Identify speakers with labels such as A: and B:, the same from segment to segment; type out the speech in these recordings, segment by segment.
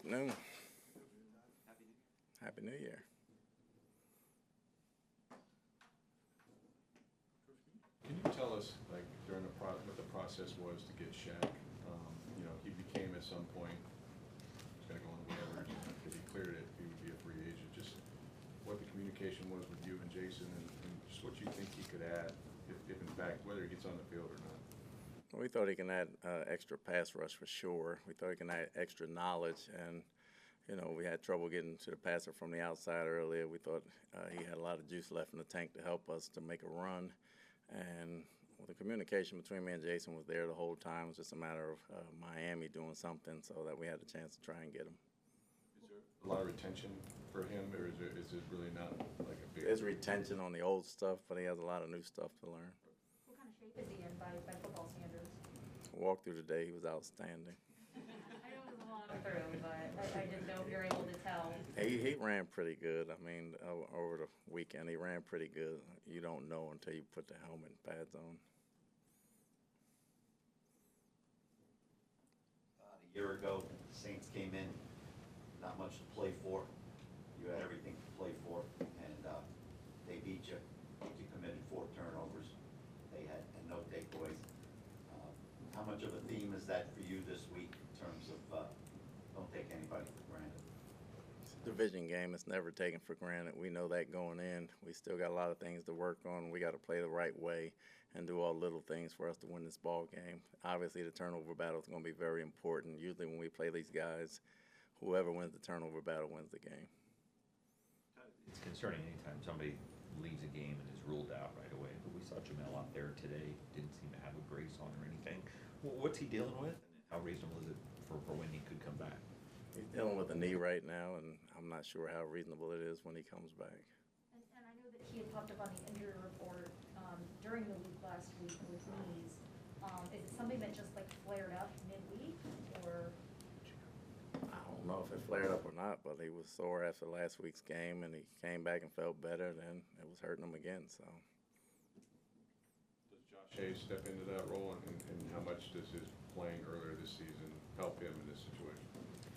A: afternoon. Happy New Year.
B: Can you tell us, like, during what the process was to get Shaq? He became at some point, he's going to go on the waivers, if he cleared it, he would be a free agent. Just what the communication was with you and Jason, and just what you think he could add, if in fact, whether he gets on the field or not.
A: Well, we thought he can add extra pass rush for sure. We thought he can add extra knowledge, and we had trouble getting to the passer from the outside earlier. We thought he had a lot of juice left in the tank to help us to make a run. And the communication between me and Jason was there the whole time. It was just a matter of Miami doing something so that we had a chance to try and get him.
B: Is there a lot of retention for him, or is it really not like a big...
A: There's retention on the old stuff, but he has a lot of new stuff to learn.
C: What kind of shape is he in by football standards?
A: Walked through today, he was outstanding.
C: I know it was a long through, but I didn't know if you're able to tell.
A: He ran pretty good. I mean, over the weekend, he ran pretty good. You don't know until you put the helmet and pads on.
D: A year ago, the Saints came in, not much to play for. You had everything to play for, and they beat you. You committed 4 turnovers. They had no takeaways. How much of a theme is that for you this week in terms of don't take anybody for granted?
A: It's a division game. It's never taken for granted. We know that going in. We still got a lot of things to work on. We got to play the right way and do all little things for us to win this ball game. Obviously, the turnover battle is going to be very important. Usually when we play these guys, whoever wins the turnover battle wins the game.
E: It's concerning anytime somebody leaves a game and is ruled out right away. But we saw Jamel out there today, didn't seem to have a brace on or anything. What's he dealing with, and how reasonable is it for when he could come back?
A: He's dealing with a knee right now, and I'm not sure how reasonable it is when he comes back.
C: And I know that he had talked about the injury report during the week last week with knees. Is it something that just like flared up midweek, or?
A: I don't know if it flared up or not, but he was sore after last week's game, and he came back and felt better. Then it was hurting him again. So.
B: Does Josh Hayes step into that role, and how much does his playing earlier this season help him in this situation?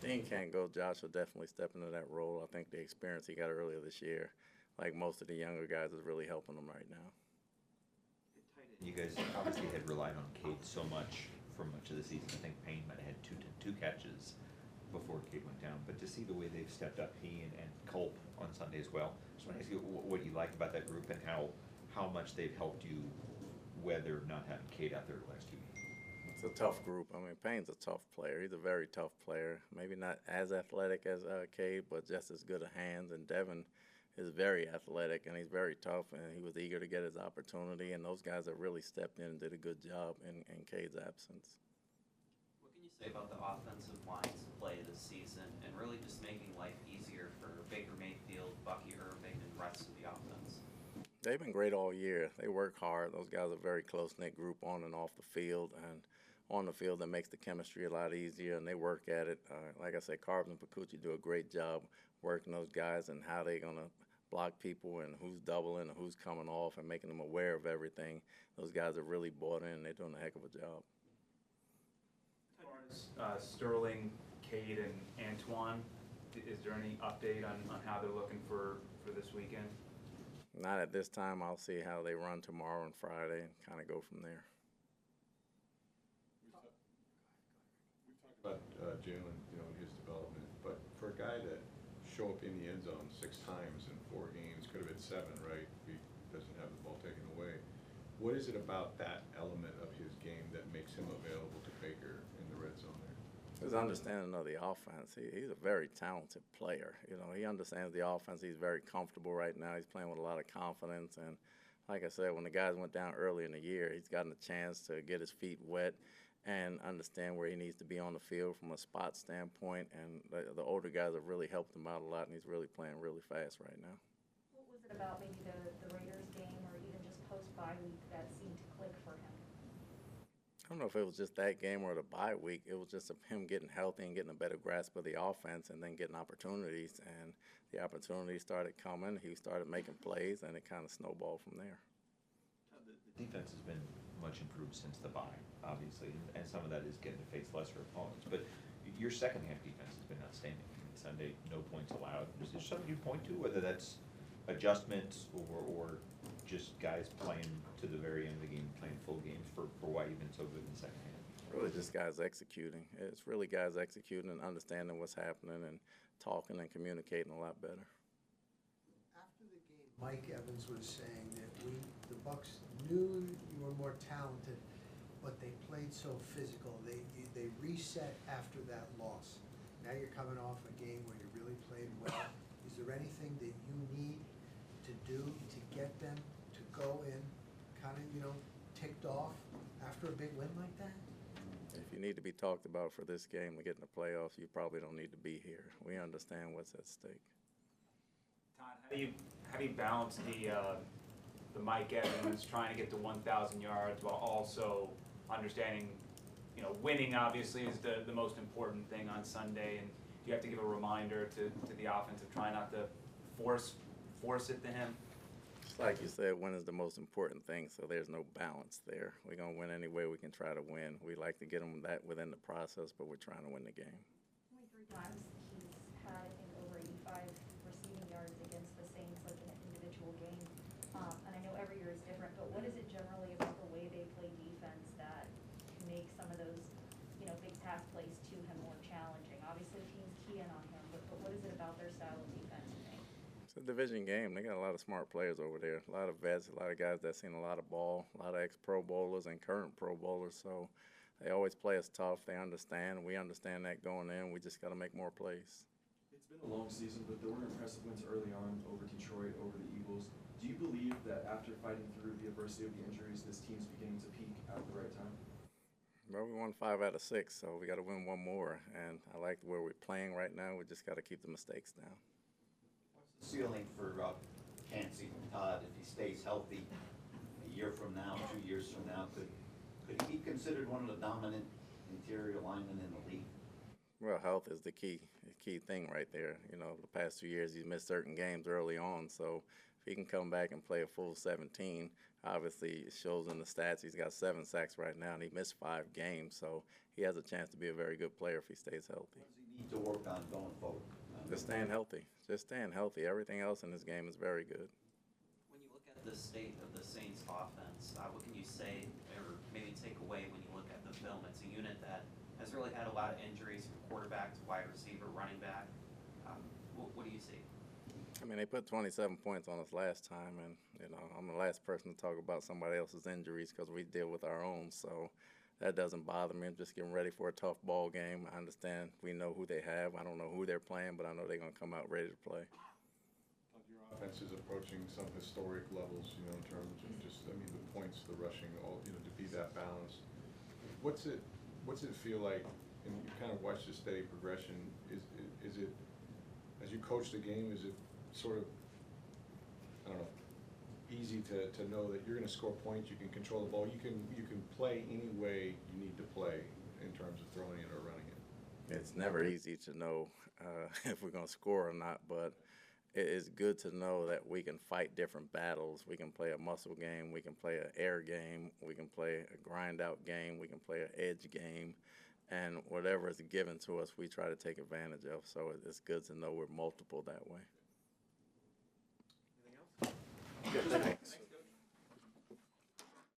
A: Dean can't go. Josh will definitely step into that role. I think the experience he got earlier this year, like most of the younger guys, is really helping him right now.
E: You guys obviously had relied on Cade so much for much of the season. I think Payne might have had two catches before Cade went down. But to see the way they've stepped up, he and Culp on Sunday as well, just want to ask you what you like about that group and how much they've helped you weather not having Cade out there the last 2 weeks.
A: It's a tough group. I mean, Payne's a tough player. He's a very tough player. Maybe not as athletic as Cade, but just as good of hands. And Devin is very athletic, and he's very tough, and he was eager to get his opportunity. And those guys have really stepped in and did a good job in Cade's absence.
F: What can you say about the offensive line's play this season and really just making life easier for Baker Mayfield, Bucky Irving, and the rest of the offense?
A: They've been great all year. They work hard. Those guys are a very close-knit group on and off the field. And on the field, that makes the chemistry a lot easier, and they work at it. Like I said, Carvin and Pacucci do a great job working those guys and how they're going to block people and who's doubling and who's coming off and making them aware of everything. Those guys are really bought in. They're doing a heck of a job.
G: As far as Sterling, Cade, and Antoine, is there any update on how they're looking for this weekend?
A: Not at this time. I'll see how they run tomorrow and Friday and kind of go from there.
B: We've talked about Jalen, his development, but for a guy that show up in the end zone 6 times in 4 games, could have been 7, right? If he doesn't have the ball taken away. What is it about that element of his game that makes him available to Baker in the red zone there?
A: His understanding of the offense. He's a very talented player. He understands the offense. He's very comfortable right now. He's playing with a lot of confidence. And like I said, when the guys went down early in the year, he's gotten a chance to get his feet wet and understand where he needs to be on the field from a spot standpoint. And the older guys have really helped him out a lot, and he's really playing really fast right now.
C: What was it about maybe the Raiders game or even just post-bye week that seemed to click for him?
A: I don't know if it was just that game or the bye week. It was just him getting healthy and getting a better grasp of the offense and then getting opportunities. And the opportunities started coming. He started making plays, and it kind of snowballed from there.
E: The defense has been much improved since the bye, obviously, and some of that is getting to face lesser opponents. But your second half defense has been outstanding. Sunday, no points allowed. Is there something you point to, whether that's adjustments or just guys playing to the very end of the game, playing full games for why you've been so good in the second half?
A: Really just guys executing. It's really guys executing and understanding what's happening and talking and communicating a lot better.
H: After the game, Mike Evans was saying that the Bucs knew you were more talented, but they played so physical. They reset after that loss. Now you're coming off a game where you really played well. Is there anything that you need to do to get them to go in kind of, ticked off after a big win like that?
A: If you need to be talked about for this game to get in the playoffs, you probably don't need to be here. We understand what's at stake.
G: Todd, how do you balance the Mike Evans trying to get to 1,000 yards while also understanding, winning obviously is the most important thing on Sunday, and you have to give a reminder to the offense of trying not to force it to him?
A: Like you said, win is the most important thing, so there's no balance there. We're going to win any way we can try to win. We like to get them that within the process, but we're trying to win the game.
C: Only 3 times he's had, I think, over 85 receiving yards against the Saints, like in an individual game. And I know every year is different, but what is it generally about the way they play defense that can make some of those, big pass plays to him more challenging? Obviously, teams key in on him, but what is it about their style of defense, you think?
A: It's a division game. They got a lot of smart players over there, a lot of vets, a lot of guys that seen a lot of ball, a lot of ex-Pro Bowlers and current Pro Bowlers. So they always play us tough. They understand. We understand that going in. We just got to make more plays.
I: It's been a long season, but there were impressive wins early on over Detroit, over the Eagles. Do you believe that after fighting through the adversity of the injuries, this team's beginning to peak at the right time?
A: Well, we won 5 out of 6, so we got to win one more. And I like where we're playing right now. We just got to keep the mistakes down.
D: What's the ceiling for Chancey, Todd, if he stays healthy a year from now, 2 years from now? Could he be considered one of the dominant interior linemen in the league?
A: Well, health is the key thing right there. The past 2 years he's missed certain games early on, so if he can come back and play a full 17, obviously it shows in the stats he's got 7 sacks right now, and he missed 5 games, so he has a chance to be a very good player if he stays healthy.
D: What does he need to work on going forward?
A: Just staying healthy. Just staying healthy. Everything else in this game is very good.
F: When you look at the state of the Saints offense, what can you say or maybe take away when you look at the film? It's a unit that has really had a lot of injuries from quarterback to wide receiver, running back. What do you see?
A: I mean, they put 27 points on us last time, and, I'm the last person to talk about somebody else's injuries because we deal with our own, so that doesn't bother me. I'm just getting ready for a tough ball game. I understand we know who they have. I don't know who they're playing, but I know they're going to come out ready to play.
B: Your offense is approaching some historic levels, in terms of just, the points, the rushing, all, to be that balanced. What's it feel like, and you kind of watch the steady progression, is it, as you coach the game, is it sort of, I don't know, easy to know that you're going to score points, you can control the ball, you can play any way you need to play in terms of throwing it or running it?
A: It's never easy to know if we're going to score or not, but it is good to know that we can fight different battles. We can play a muscle game, we can play an air game, we can play a grind-out game, we can play an edge game, and whatever is given to us, we try to take advantage of. So it's good to know we're multiple that way.
I: Anything else?
A: Thanks.